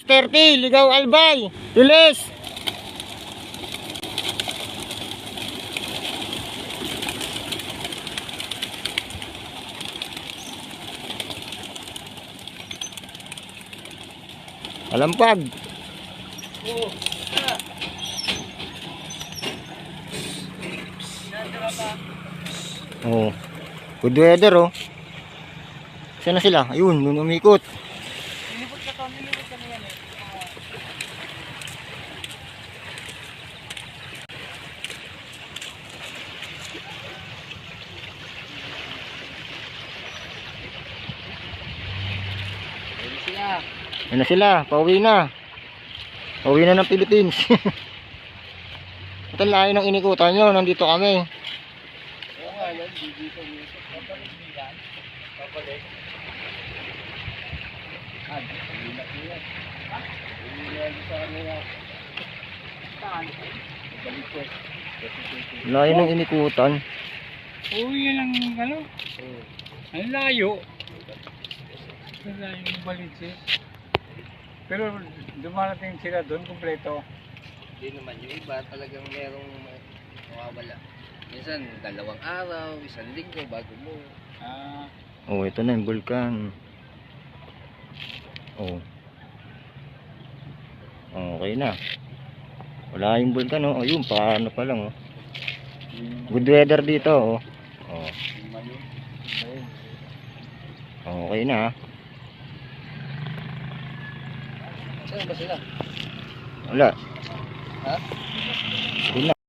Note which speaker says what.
Speaker 1: 30, Ligaw Albay, Tulis. Alampag. Oh. Good weather oh. Saan na sila? Ayun, doon umikot.
Speaker 2: Nilipot ka na yan eh.
Speaker 1: Ayun na sila, pauwi na. Pauwi na ng Philippines. Ito layo ng inikutan nyo, nandito kami.
Speaker 2: Oo nga yan, dito dito. Papalit bilan. Papalit. Pagbilat mo yan. Ha? Pagbilat sa kanila. Saan? Balik ko.
Speaker 1: Layo ng inikutan.
Speaker 2: Oo, yan ang ano? Ang layo. Ang layo ng Balitsis. Pero dumarating sila doon kumpleto.
Speaker 3: Hindi naman yung iba talagang merong mawawala. Minsan 2 araw, 1 linggo bago mo.
Speaker 1: Oh, ito na yung bulkan. Oh. Okay na. Wala yung bulkan oh. Ayun, paano pa lang oh. Good weather dito oh. Oh. Okay na.
Speaker 3: Saan ba sila?
Speaker 1: Wala.
Speaker 3: Ha?
Speaker 1: Yun na.